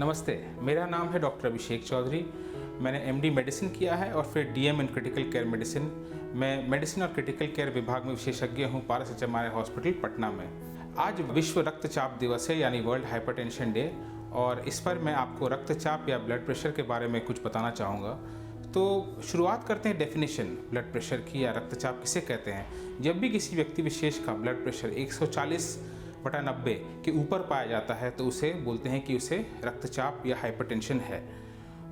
नमस्ते, मेरा नाम है डॉक्टर अभिषेक चौधरी। मैंने एमडी मेडिसिन किया है और फिर DM in critical care medicine. मैं मेडिसिन और क्रिटिकल केयर विभाग में विशेषज्ञ हूँ पारस एचएमआर हॉस्पिटल पटना में। आज विश्व रक्तचाप दिवस है यानी वर्ल्ड हाइपरटेंशन डे, और इस पर मैं आपको रक्तचाप या ब्लड प्रेशर के बारे में कुछ बताना चाहूँगा। तो शुरुआत करते हैं डेफिनेशन ब्लड प्रेशर की या रक्तचाप किसे कहते हैं। जब भी किसी व्यक्ति विशेष का ब्लड प्रेशर 140/90 के ऊपर पाया जाता है तो उसे बोलते हैं कि उसे रक्तचाप या हाइपरटेंशन है।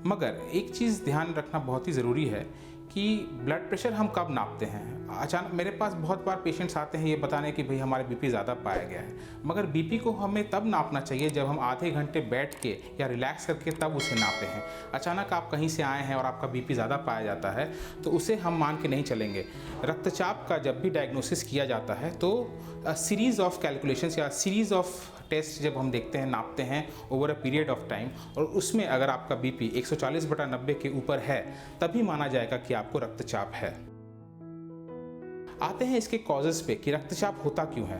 मगर एक चीज़ ध्यान रखना बहुत ही ज़रूरी है कि ब्लड प्रेशर हम कब नापते हैं। अचानक मेरे पास बहुत बार पेशेंट्स आते हैं ये बताने कि भाई हमारे बीपी ज़्यादा पाया गया है, मगर बीपी को हमें तब नापना चाहिए जब हम आधे घंटे बैठ के या रिलैक्स करके तब उसे नापते हैं। अचानक आप कहीं से आए हैं और आपका बीपी ज़्यादा पाया जाता है तो उसे हम मान के नहीं चलेंगे। रक्तचाप का जब भी डायग्नोसिस किया जाता है तो सीरीज़ ऑफ कैलकुलेशंस या सीरीज़ ऑफ टेस्ट जब हम देखते हैं, नापते हैं over a period of time, और उसमें अगर आपका बीपी 140/90 के ऊपर है तभी माना जाएगा कि आपको रक्तचाप है। आते हैं इसके कॉजेज़ पे कि रक्तचाप होता क्यों है।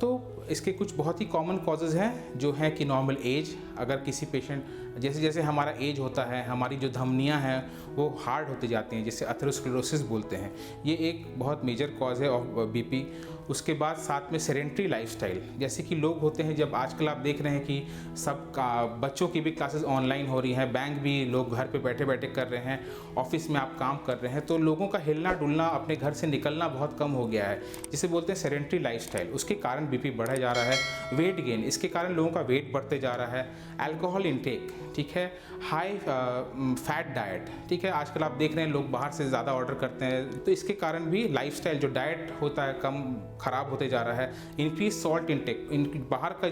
तो इसके कुछ बहुत ही कॉमन कॉजेज़ हैं जो हैं कि नॉर्मल एज, अगर किसी पेशेंट जैसे जैसे हमारा एज होता है हमारी जो धमनियां हैं वो हार्ड होती जाती हैं, जिसे अथेरोस्क्लेरोसिस बोलते हैं। ये एक बहुत मेजर कॉज है ऑफ बीपी। उसके बाद साथ में सेडेंट्री लाइफस्टाइल, जैसे कि लोग होते हैं, जब आजकल आप देख रहे हैं कि सब का बच्चों की भी क्लासेस ऑनलाइन हो रही हैं, बैंक भी लोग घर पे बैठे बैठे कर रहे हैं, ऑफिस में आप काम कर रहे हैं, तो लोगों का हिलना डुलना, अपने घर से निकलना बहुत कम हो गया है, जिसे बोलते हैं सेडेंट्री लाइफस्टाइल। उसके कारण बीपी बढ़ा जा रहा है। वेट गेन, इसके कारण लोगों का वेट बढ़ते जा रहा है। अल्कोहल इंटेक, ठीक है, हाई फैट डाइट, ठीक है, आजकल आप देख रहे हैं लोग बाहर से ज़्यादा ऑर्डर करते हैं, तो इसके कारण भी लाइफस्टाइल जो डाइट होता है कम ख़राब होते जा रहा है। इंक्रीज सॉल्ट इंटेक, बाहर का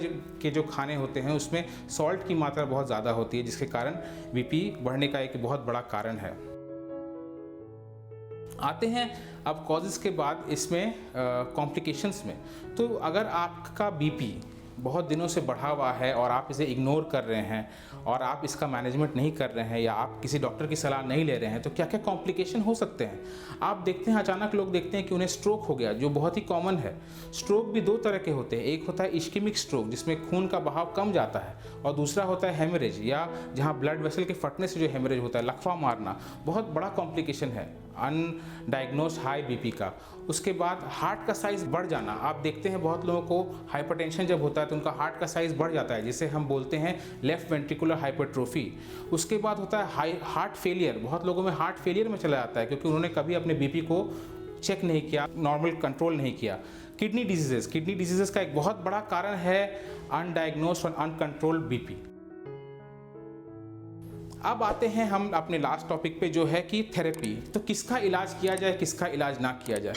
जो खाने होते हैं उसमें सॉल्ट की मात्रा बहुत ज़्यादा होती है, जिसके कारण बीपी बढ़ने का एक बहुत बड़ा कारण है। आते हैं अब कॉजेज़ के बाद इसमें कॉम्प्लिकेशंस में। तो अगर आपका बीपी बहुत दिनों से बढ़ा हुआ है और आप इसे इग्नोर कर रहे हैं और आप इसका मैनेजमेंट नहीं कर रहे हैं या आप किसी डॉक्टर की सलाह नहीं ले रहे हैं तो क्या क्या कॉम्प्लिकेशन हो सकते हैं। आप देखते हैं अचानक लोग देखते हैं कि उन्हें स्ट्रोक हो गया, जो बहुत ही कॉमन है। स्ट्रोक भी दो तरह के होते हैं, एक होता है इश्केमिक स्ट्रोक जिसमें खून का बहाव कम जाता है, और दूसरा होता है हेमरेज, या जहाँ ब्लड वेसल के फटने से जो हेमरेज होता है, लकवा मारना, बहुत बड़ा कॉम्प्लिकेशन है अनडायग्नोस्ड हाई बीपी का। उसके बाद हार्ट का साइज़ बढ़ जाना, आप देखते हैं बहुत लोगों को हाइपरटेंशन जब होता है तो उनका हार्ट का साइज़ बढ़ जाता है, जिसे हम बोलते हैं लेफ्ट वेंट्रिकुलर हाइपरट्रोफी। उसके बाद होता है हार्ट फेलियर, बहुत लोगों में हार्ट फेलियर में चला जाता है क्योंकि उन्होंने कभी अपने बीपी को चेक नहीं किया, नॉर्मल कंट्रोल नहीं किया। किडनी डिजीजेस का एक बहुत बड़ा कारण है अनडायग्नोस्ड और अनकंट्रोल्ड बीपी। अब आते हैं हम अपने लास्ट टॉपिक पे, जो है कि थेरेपी। तो किसका इलाज किया जाए, किसका इलाज ना किया जाए।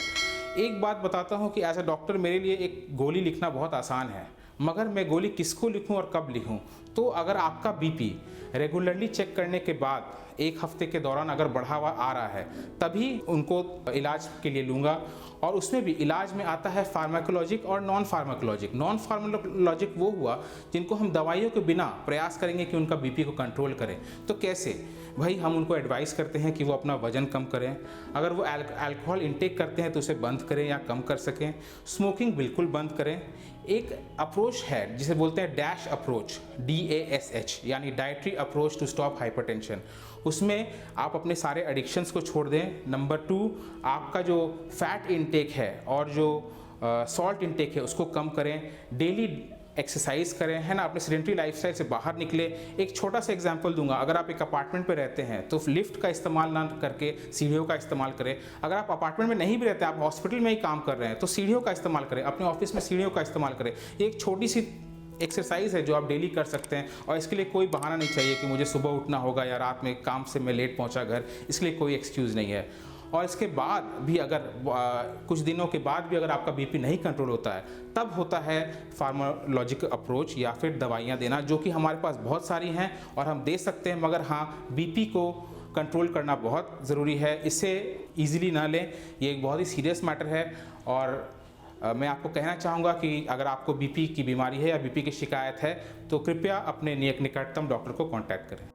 एक बात बताता हूँ कि एज अ डॉक्टर मेरे लिए एक गोली लिखना बहुत आसान है, मगर मैं गोली किसको लिखूं और कब लिखूं। तो अगर आपका बीपी रेगुलरली चेक करने के बाद एक हफ्ते के दौरान अगर बढ़ा हुआ आ रहा है तभी उनको इलाज के लिए लूँगा। और उसमें भी इलाज में आता है फार्माकोलॉजिक और नॉन फार्माकोलॉजिक। नॉन फार्माकोलॉजिक वो हुआ जिनको हम दवाइयों के बिना प्रयास करेंगे कि उनका बीपी को कंट्रोल करें। तो कैसे भाई, हम उनको एडवाइस करते हैं कि वो अपना वजन कम करें। अगर वो अल्कोहल इंटेक करते हैं तो उसे बंद करें या कम कर सकें। स्मोकिंग बिल्कुल बंद करें। एक अप्रोच है जिसे बोलते हैं डैश अप्रोच, DASH, यानी dietary approach to stop hypertension. उसमें आप अपने सारे एडिक्शंस को छोड़ दें। नंबर 2, आपका जो फैट इंटेक है और जो सॉल्ट इंटेक है उसको कम करें। डेली एक्सरसाइज करें, है ना, अपने सेडेंट्री लाइफस्टाइल से बाहर निकले। एक छोटा सा एग्जांपल दूंगा, अगर आप एक अपार्टमेंट में रहते हैं तो लिफ्ट का इस्तेमाल ना करके सीढ़ियों का इस्तेमाल करें। अगर आप अपार्टमेंट में नहीं भी रहते, आप हॉस्पिटल में ही काम कर रहे हैं तो सीढ़ियों का इस्तेमाल करें, अपने ऑफिस में सीढ़ियों का इस्तेमाल करें। एक छोटी सी एक्सरसाइज है जो आप डेली कर सकते हैं, और इसके लिए कोई बहाना नहीं चाहिए कि मुझे सुबह उठना होगा या रात में काम से मैं लेट पहुंचा घर, इसके लिए कोई एक्सक्यूज़ नहीं है। और इसके बाद भी अगर कुछ दिनों के बाद भी अगर आपका बीपी नहीं कंट्रोल होता है तब होता है फार्माकोलॉजिक अप्रोच या फिर दवाइयाँ देना, जो कि हमारे पास बहुत सारी हैं और हम दे सकते हैं, मगर हाँ, बीपी को कंट्रोल करना बहुत ज़रूरी है। इसे ईजिली ना लें, ये एक बहुत ही सीरियस मैटर है। और मैं आपको कहना चाहूँगा कि अगर आपको बीपी की बीमारी है या बीपी की शिकायत है तो कृपया अपने निकटतम डॉक्टर को कॉन्टैक्ट करें।